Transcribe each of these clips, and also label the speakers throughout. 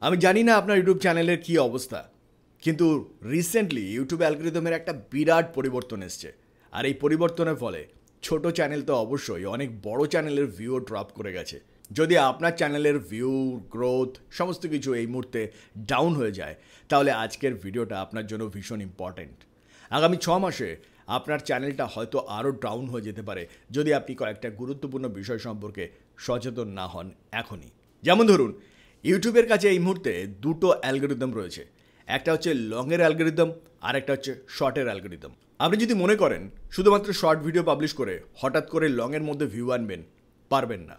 Speaker 1: আমি জানি না আপনার ইউটিউব চ্যানেলের কী অবস্থা, কিন্তু রিসেন্টলি ইউটিউব অ্যালগরিদমের একটা বিরাট পরিবর্তন এসছে। আর এই পরিবর্তনের ফলে ছোট চ্যানেল তো অবশ্যই অনেক বড় চ্যানেলের ভিউও ড্রপ করে গেছে। যদি আপনার চ্যানেলের ভিউ, গ্রোথ সমস্ত কিছু এই মুহূর্তে ডাউন হয়ে যায়, তাহলে আজকের ভিডিওটা আপনার জন্য ভীষণ ইম্পর্ট্যান্ট। আগামী 6 মাসে আপনার চ্যানেলটা হয়তো আরও ডাউন হয়ে যেতে পারে যদি আপনি কয়েকটা গুরুত্বপূর্ণ বিষয় সম্পর্কে সচেতন না হন এখনই। যেমন ধরুন, ইউটিউবের কাছে এই মুহূর্তে দুটো অ্যালগরিদম রয়েছে। একটা হচ্ছে লংয়ের অ্যালগরিদম, আর একটা হচ্ছে শর্টের অ্যালগরিদম। আপনি যদি মনে করেন শুধুমাত্র শর্ট ভিডিও পাবলিশ করে হঠাৎ করে লংয়ের মধ্যে ভিউ আনবেন, পারবেন না।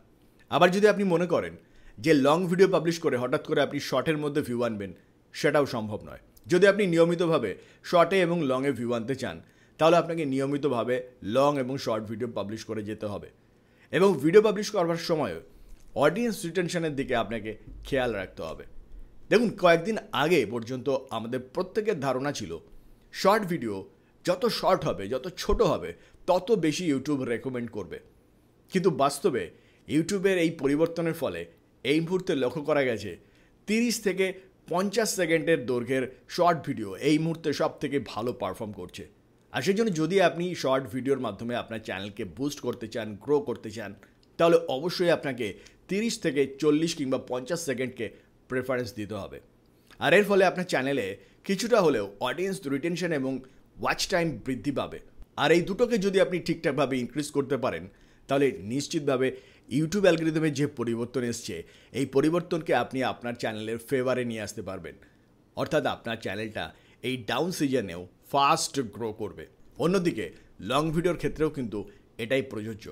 Speaker 1: আবার যদি আপনি মনে করেন যে লং ভিডিও পাবলিশ করে হঠাৎ করে আপনি শর্টের মধ্যে ভিউ আনবেন, সেটাও সম্ভব নয়। যদি আপনি নিয়মিতভাবে শর্টে এবং লংয়ে ভিউ আনতে চান, তাহলে আপনাকে নিয়মিতভাবে লং এবং শর্ট ভিডিও পাবলিশ করে যেতে হবে। এবং ভিডিও পাবলিশ করবার সময় অডিয়েন্স রিটেনশনের দিকে আপনাকে খেয়াল রাখতে হবে। দেখুন, কয়েকদিন আগে পর্যন্ত আমাদের প্রত্যেকের ধারণা ছিল শর্ট ভিডিও যত শর্ট হবে, যত ছোট হবে, তত বেশি ইউটিউব রেকমেন্ড করবে। কিন্তু বাস্তবে ইউটিউবের এই পরিবর্তনের ফলে এই মুহূর্তে লক্ষ্য করা গেছে 30 থেকে 50 সেকেন্ডের দৈর্ঘ্যের শর্ট ভিডিও এই মুহূর্তে সব থেকে ভালো পারফর্ম করছে। আর সেই জন্য যদি আপনি শর্ট ভিডিওর মাধ্যমে আপনার চ্যানেলকে বুস্ট করতে চান, গ্রো করতে চান, তাহলে অবশ্যই আপনাকে 30 থেকে 40 কিংবা 50 সেকেন্ডকে প্রেফারেন্স দিতে হবে। আর এর ফলে আপনার চ্যানেলে কিছুটা হলেও অডিয়েন্স রিটেনশন এবং ওয়াচ টাইম বৃদ্ধি পাবে। আর এই দুটোকে যদি আপনি ঠিকঠাকভাবে ইনক্রিজ করতে পারেন, তাহলে নিশ্চিতভাবে ইউটিউব অ্যালগরিদমের যে পরিবর্তন এসছে, এই পরিবর্তনকে আপনি আপনার চ্যানেলের ফেভারে নিয়ে আসতে পারবেন। অর্থাৎ আপনার চ্যানেলটা এই ডাউন সিজনেও ফাস্ট গ্রো করবে। অন্যদিকে লং ভিডিওর ক্ষেত্রেও কিন্তু এটাই প্রযোজ্য।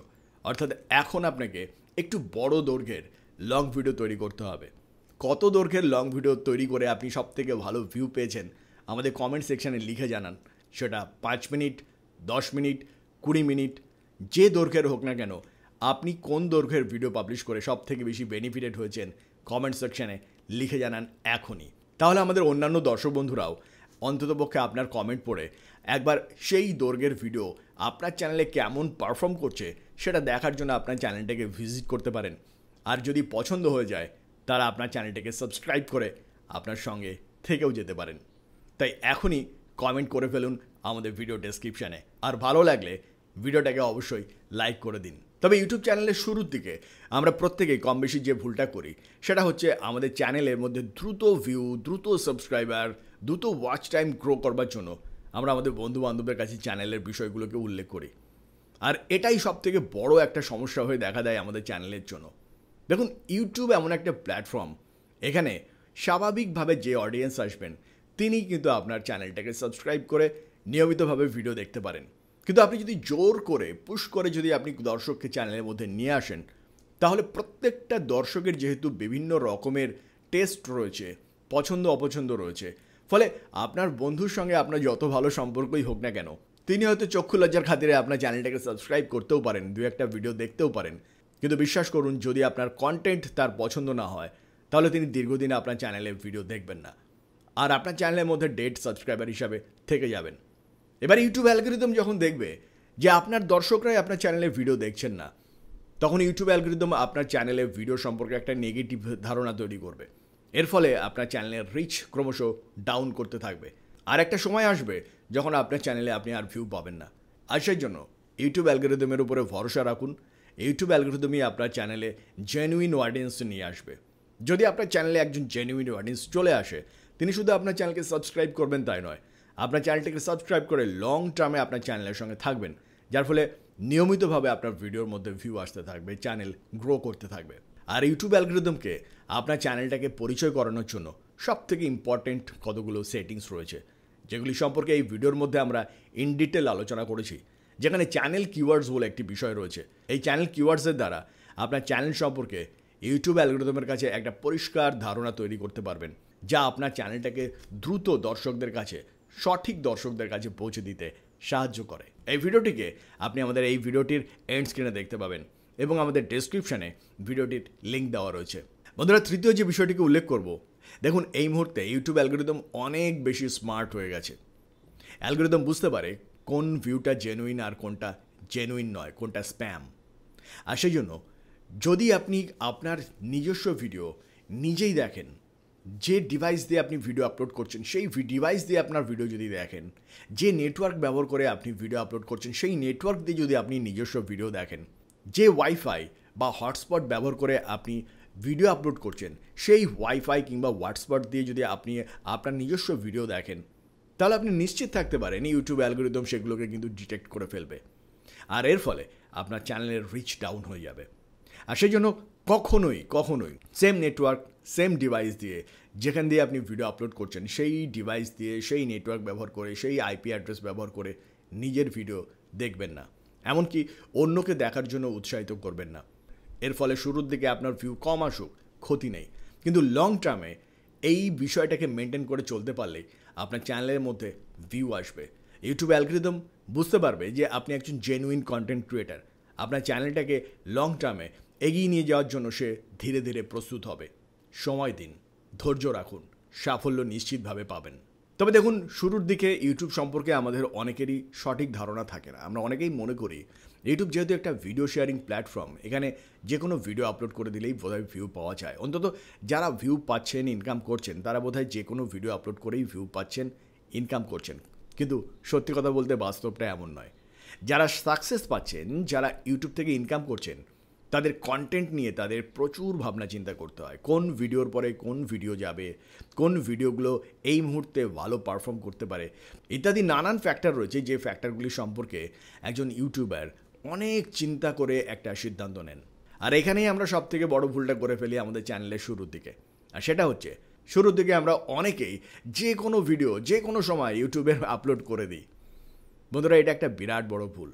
Speaker 1: অর্থাৎ এখন আপনাকে একটু বড় দৈর্ঘ্যের লং ভিডিও তৈরি করতে হবে। কত দৈর্ঘ্যের লং ভিডিও তৈরি করে আপনি সবথেকে ভালো ভিউ পেয়েছেন আমাদের কমেন্ট সেকশানে লিখে জানান। সেটা 5 মিনিট, 10 মিনিট, 20 মিনিট, যে দৈর্ঘ্যের হোক না কেন, আপনি কোন দৈর্ঘ্যের ভিডিও পাবলিশ করে সবথেকে বেশি বেনিফিটেড হয়েছেন কমেন্ট সেকশানে লিখে জানান এখনই। তাহলে আমাদের অন্যান্য দর্শক বন্ধুরাও অন্ততপক্ষে আপনার কমেন্ট পড়ে একবার সেই দৈর্ঘ্যের ভিডিও আপনার চ্যানেলে কেমন পারফর্ম করছে সেটা দেখার জন্য আপনার চ্যানেলটাকে ভিজিট করতে পারেন। আর যদি পছন্দ হয়ে যায়, তারা আপনার চ্যানেলটাকে সাবস্ক্রাইব করে আপনার সঙ্গে থেকেও যেতে পারেন। তাই এখনই কমেন্ট করে ফেলুন আমাদের ভিডিও ডেসক্রিপশানে। আর ভালো লাগলে ভিডিওটাকে অবশ্যই লাইক করে দিন। তবে ইউটিউব চ্যানেলের শুরুর দিকে আমরা প্রত্যেকেই কম বেশি যে ভুলটা করি, সেটা হচ্ছে আমাদের চ্যানেলের মধ্যে দ্রুত ভিউ, দ্রুত সাবস্ক্রাইবার, দ্রুত ওয়াচ টাইম গ্রো করবার জন্য আমরা আমাদের বন্ধু বান্ধবের কাছে চ্যানেলের বিষয়গুলোকে উল্লেখ করি। আর এটাই সবথেকে বড় একটা সমস্যা হয়ে দেখা দেয় আমাদের চ্যানেলের জন্য। দেখুন, ইউটিউব এমন একটা প্ল্যাটফর্ম, এখানে স্বাভাবিকভাবে যে অডিয়েন্স আসবেন তিনি কিন্তু আপনার চ্যানেলটাকে সাবস্ক্রাইব করে নিয়মিতভাবে ভিডিও দেখতে পারেন। কিন্তু আপনি যদি জোর করে, পুশ করে যদি আপনি দর্শককে চ্যানেলের মধ্যে নিয়ে আসেন, তাহলে প্রত্যেকটা দর্শকের যেহেতু বিভিন্ন রকমের টেস্ট রয়েছে, পছন্দ অপছন্দ রয়েছে, ফলে আপনার বন্ধুর সঙ্গে আপনার যত ভালো সম্পর্কই হোক না কেন, তিনি হয়তো চক্ষু লজ্জার খাতিরে আপনার চ্যানেলটাকে সাবস্ক্রাইব করতেও পারেন, দু একটা ভিডিও দেখতেও পারেন। কিন্তু বিশ্বাস করুন, যদি আপনার কন্টেন্ট তার পছন্দ না হয়, তাহলে তিনি দীর্ঘদিন আপনার চ্যানেলে ভিডিও দেখবেন না, আর আপনার চ্যানেলের মধ্যে ডেড সাবস্ক্রাইবার হিসাবে থেকে যাবেন। এবার ইউটিউব অ্যালগরিদম যখন দেখবে যে আপনার দর্শকরাই আপনার চ্যানেলে ভিডিও দেখছেন না, তখন ইউটিউব অ্যালগরিদম আপনার চ্যানেলে ভিডিও সম্পর্কে একটা নেগেটিভ ধারণা তৈরি করবে। এর ফলে আপনার চ্যানেলের রিচ ক্রমশ ডাউন করতে থাকবে। আর একটা সময় আসবে যখন আপনার চ্যানেলে আপনি আর ভিউ পাবেন না। আর সেই জন্য ইউটিউব অ্যালগরিদমের উপরে ভরসা রাখুন। ইউটিউব অ্যালগরিদমই আপনার চ্যানেলে জেনুইন অডিয়েন্স নিয়ে আসবে। যদি আপনার চ্যানেলে একজন জেনুইন অডিয়েন্স চলে আসে, তিনি শুধু আপনার চ্যানেলকে সাবস্ক্রাইব করবেন তাই নয়, আপনার চ্যানেলটিকে সাবস্ক্রাইব করে লং টার্মে আপনার চ্যানেলের সঙ্গে থাকবেন, যার ফলে নিয়মিতভাবে আপনার ভিডিওর মধ্যে ভিউ আসতে থাকবে, চ্যানেল গ্রো করতে থাকবে। আর ইউটিউব অ্যালগরিদমকে আপনার চ্যানেলটাকে পরিচয় করানোর জন্য সবথেকে ইম্পর্টেন্ট কতগুলো সেটিংস রয়েছে, যেগুলি সম্পর্কে এই ভিডিওর মধ্যে আমরা ইন ডিটেল আলোচনা করেছি। যেখানে চ্যানেল কিওয়ার্ডস বলে একটি বিষয় রয়েছে। এই চ্যানেল কিওয়ার্ডসের দ্বারা আপনার চ্যানেল সম্পর্কে ইউটিউব অ্যালগরিদমের কাছে একটা পরিষ্কার ধারণা তৈরি করতে পারবেন, যা আপনার চ্যানেলটাকে দ্রুত দর্শকদের কাছে, সঠিক দর্শকদের কাছে পৌঁছে দিতে সাহায্য করে। এই ভিডিওটিকে আপনি আমাদের এই ভিডিওটির এন্ড স্ক্রিনে দেখতে পাবেন এবং আমাদের ডেসক্রিপশানে ভিডিওটির লিঙ্ক দেওয়া রয়েছে। বন্ধুরা, তৃতীয় যে বিষয়টিকে উল্লেখ করব, দেখুন এই মুহূর্তে ইউটিউব অ্যালগরিদম অনেক বেশি স্মার্ট হয়ে গেছে। অ্যালগরিদম বুঝতে পারে কোন ভিউটা জেনুইন আর কোনটা জেনুইন নয়, কোনটা স্প্যাম। আর সেই জন্য যদি আপনি আপনার নিজস্ব ভিডিও নিজেই দেখেন, যে ডিভাইস দিয়ে আপনি ভিডিও আপলোড করছেন সেই ডিভাইস দিয়ে আপনার ভিডিও যদি দেখেন, যে নেটওয়ার্ক ব্যবহার করে আপনি ভিডিও আপলোড করছেন সেই নেটওয়ার্ক দিয়ে যদি আপনি নিজস্ব ভিডিও দেখেন, যে ওয়াইফাই বা হটস্পট ব্যবহার করে আপনি ভিডিও আপলোড করছেন সেই ওয়াইফাই কিংবা হটস্পট দিয়ে যদি আপনি আপনার নিজস্ব ভিডিও দেখেন, তাহলে আপনি নিশ্চিত থাকতে পারেন ইউটিউব অ্যালগরিদম সেগুলোকে কিন্তু ডিটেক্ট করে ফেলবে। আর এর ফলে আপনার চ্যানেলের রিচ ডাউন হয়ে যাবে। আর সেই জন্য কখনোই সেম নেটওয়ার্ক সেম ডিভাইস দিয়ে যেখান দিয়ে আপনি ভিডিও আপলোড করছেন সেই ডিভাইস দিয়ে সেই নেটওয়ার্ক ব্যবহার করে সেই আইপি অ্যাড্রেস ব্যবহার করে নিজের ভিডিও দেখবেন না, এমনকি অন্যকে দেখার জন্য উৎসাহিত করবেন না। এর ফলে শুরুর দিকে আপনার ভিউ কম আসুক, ক্ষতি নেই, কিন্তু লং টার্মে এই বিষয়টাকে মেনটেন করে চলতে পারলেই আপনার চ্যানেলের মধ্যে ভিউ আসবে। ইউটিউব অ্যালগরিদম বুঝতে পারবে যে আপনি একজন জেনুইন কন্টেন্ট ক্রিয়েটার। আপনার চ্যানেলটাকে লং টার্মে এগিয়ে নিয়ে যাওয়ার জন্য সে ধীরে ধীরে প্রস্তুত হবে। সময় দিন, ধৈর্য রাখুন, সাফল্য নিশ্চিতভাবে পাবেন। তবে দেখুন, শুরুর দিকে ইউটিউব সম্পর্কে আমাদের অনেকেরই সঠিক ধারণা থাকে না। আমরা অনেকেই মনে করি ইউটিউব যেহেতু একটা ভিডিও শেয়ারিং প্ল্যাটফর্ম, এখানে যে কোনো ভিডিও আপলোড করে দিলেই বোধহয় ভিউ পাওয়া যায়। অন্তত যারা ভিউ পাচ্ছেন, ইনকাম করছেন, তারা বোধহয় যে কোনো ভিডিও আপলোড করেই ভিউ পাচ্ছেন, ইনকাম করছেন। কিন্তু সত্যি কথা বলতে বাস্তবটা এমন নয়। যারা সাকসেস পাচ্ছেন, যারা ইউটিউব থেকে ইনকাম করছেন, তাদের কন্টেন্ট নিয়ে তাদের প্রচুর ভাবনা চিন্তা করতে হয়। কোন ভিডিওর পরে কোন ভিডিও যাবে, কোন ভিডিওগুলো এই মুহূর্তে ভালো পারফর্ম করতে পারে, ইত্যাদি নানান ফ্যাক্টর রয়েছে, যে ফ্যাক্টরগুলি সম্পর্কে একজন ইউটিউবার অনেক চিন্তা করে একটা সিদ্ধান্ত নেন। আর এখানেই আমরা সব থেকে বড় ভুলটা করে ফেলি আমাদের চ্যানেলের শুরুর দিকে। আর সেটা হচ্ছে, শুরুর দিকে আমরা অনেকেই যে কোনো ভিডিও যে কোনো সময় ইউটিউবে আপলোড করে দিই। বন্ধুরা, এটা একটা বিরাট বড় ভুল।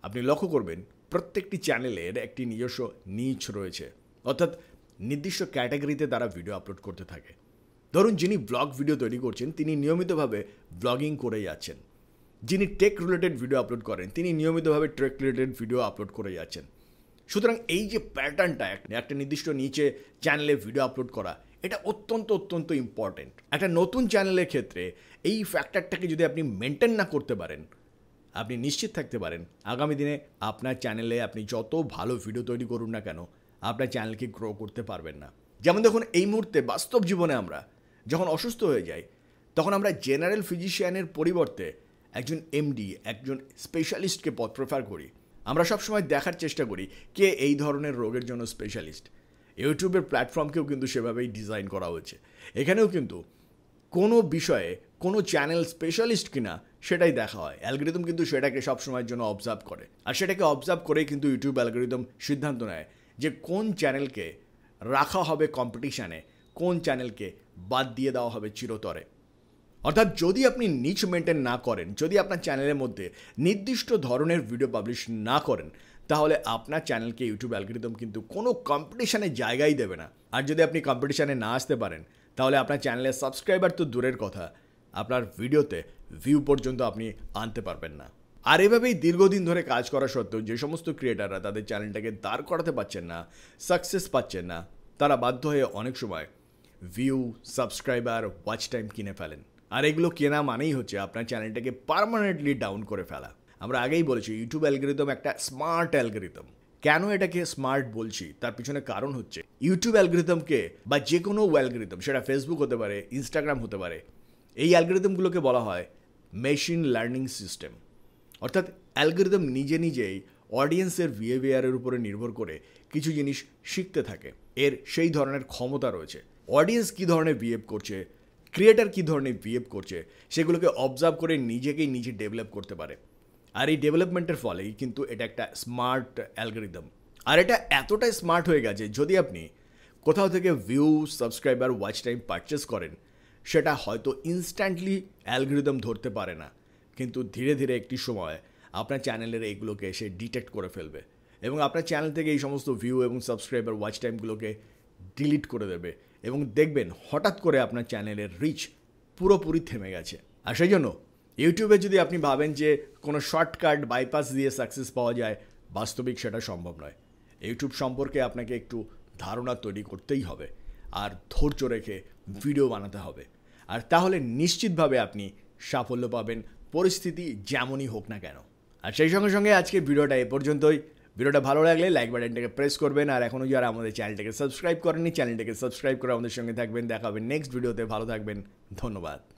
Speaker 1: আপনি লক্ষ্য করবেন প্রত্যেকটি চ্যানেলের একটি নিজস্ব নিচ রয়েছে, অর্থাৎ নির্দিষ্ট ক্যাটাগরিতে তারা ভিডিও আপলোড করতে থাকে। ধরুন, যিনি ব্লগ ভিডিও তৈরি করছেন তিনি নিয়মিতভাবে ব্লগিং করে যাচ্ছেন। যিনি টেক রিলেটেড ভিডিও আপলোড করেন তিনি নিয়মিতভাবে টেক রিলেটেড ভিডিও আপলোড করে যাচ্ছেন। সুতরাং এই যে প্যাটার্নটা, একটা নির্দিষ্ট নিচে চ্যানেলে ভিডিও আপলোড করা, এটা অত্যন্ত ইম্পর্টেন্ট। একটা নতুন চ্যানেলের ক্ষেত্রে এই ফ্যাক্টরটাকে যদি আপনি মেনটেন না করতে পারেন, আপনি নিশ্চিত থাকতে পারেন আগামী দিনে আপনার চ্যানেলে আপনি যত ভালো ভিডিও তৈরি করুন না কেন, আপনার চ্যানেলকে গ্রো করতে পারবেন না। যেমন দেখুন, এই মুহূর্তে বাস্তব জীবনে আমরা যখন অসুস্থ হয়ে যাই, তখন আমরা জেনারেল ফিজিশিয়ানের পরিবর্তে একজন এমডি, একজন স্পেশালিস্টকে প্রেফার করি। আমরা সবসময় দেখার চেষ্টা করি কে এই ধরনের রোগের জন্য স্পেশালিস্ট। ইউটিউবের প্ল্যাটফর্মকেও কিন্তু সেভাবেই ডিজাইন করা হয়েছে। এখানেও কিন্তু কোনো বিষয়ে কোনো চ্যানেল স্পেশালিস্ট কিনা সেটাই দেখা হয়। অ্যালগরিদম কিন্তু সেটাকে সবসময়ের জন্য অবজার্ভ করে, আর সেটাকে অবজার্ভ করেই কিন্তু ইউটিউব অ্যালগরিদম সিদ্ধান্ত নেয় যে কোন চ্যানেলকে রাখা হবে কম্পিটিশানে, কোন চ্যানেলকে বাদ দিয়ে দেওয়া হবে চিরতরে। অর্থাৎ যদি আপনি নিচ মেনটেন না করেন, যদি আপনার চ্যানেলের মধ্যে নির্দিষ্ট ধরনের ভিডিও পাবলিশ না করেন, তাহলে আপনার চ্যানেলকে ইউটিউব অ্যালগরিদম কিন্তু কোনো কম্পিটিশানের জায়গাই দেবে না। আর যদি আপনি কম্পিটিশানে না আসতে পারেন, তাহলে আপনার চ্যানেলের সাবস্ক্রাইবার তো দূরের কথা, আপনার ভিডিওতে ভিউ পর্যন্ত আপনি আনতে পারবেন না। আর এভাবেই দীর্ঘদিন ধরে কাজ করা সত্ত্বেও যে সমস্ত ক্রিয়েটাররা তাদের চ্যানেলটাকে দাঁড় করাতে পারছেন না, সাকসেস পাচ্ছেন না, তারা বাধ্য হয়ে অনেক সময় ভিউ, সাবস্ক্রাইবার, ওয়াচ টাইম কিনে ফেলেন। আর এগুলো কেনা মানেই হচ্ছে আপনার চ্যানেলটাকে পার্মানেন্টলি ডাউন করে ফেলা। আমরা আগেই বলেছি ইউটিউব অ্যালগরিদম একটা স্মার্ট অ্যালগরিদম। কেন এটাকে স্মার্ট বলছি তার পিছনে কারণ হচ্ছে ইউটিউব অ্যালগরিদমকে, বা যে কোনো অ্যালগরিদম, সেটা ফেসবুক হতে পারে, ইনস্টাগ্রাম হতে পারে, এই অ্যালগরিদমগুলোকে বলা হয় মেশিন লার্নিং সিস্টেম। অর্থাৎ অ্যালগরিদম নিজেই অডিয়েন্সের বিহেভিয়ারের উপরে নির্ভর করে কিছু জিনিস শিখতে থাকে। এর সেই ধরনের ক্ষমতা রয়েছে। অডিয়েন্স কী ধরনের বিহেভ করছে, ক্রিয়েটার কী ধরনের বিহেভ করছে, সেগুলোকে অবজার্ভ করে নিজে ডেভেলপ করতে পারে। আর এই ডেভেলপমেন্টের ফলেই কিন্তু এটা একটা স্মার্ট অ্যালগরিদম। আর এটা এতটাই স্মার্ট হয়ে গেছে, যদি আপনি কোথাও থেকে view, subscriber, watch time purchase করেন, সেটা হয়তো ইনস্ট্যান্টলি অ্যালগরিদম ধরতে পারে না, কিন্তু ধীরে ধীরে একটি সময় আপনার চ্যানেলের এইগুলোকে সে ডিটেক্ট করে ফেলবে এবং আপনার চ্যানেল থেকে এই সমস্ত ভিউ এবং সাবস্ক্রাইবার, ওয়াচ টাইমগুলোকে ডিলিট করে দেবে এবং দেখবেন হঠাৎ করে আপনার চ্যানেলের রিচ পুরোপুরি থেমে গেছে। আর সেই জন্য ইউটিউবে যদি আপনি ভাবেন যে কোনো শর্টকাট বাইপাস দিয়ে সাকসেস পাওয়া যায়, বাস্তবিক সেটা সম্ভব নয়। ইউটিউব সম্পর্কে আপনাকে একটু ধারণা তৈরি করতেই হবে আর ধৈর্য রেখে ভিডিও বানাতে হবে। আর তাহলে নিশ্চিতভাবে আপনি সাফল্য পাবেন, পরিস্থিতি যেমনই হোক না কেন। আর সেই সঙ্গে আজকের ভিডিওটা এ পর্যন্তই। ভিডিওটা ভালো লাগলে লাইক বাটনটাকে প্রেস করবেন, আর এখনও যারা আমাদের চ্যানেলটাকে সাবস্ক্রাইব করেননি চ্যানেলটাকে সাবস্ক্রাইব করে আমাদের সঙ্গে থাকবেন। দেখা হবে নেক্সট ভিডিওতে। ভালো থাকবেন, ধন্যবাদ।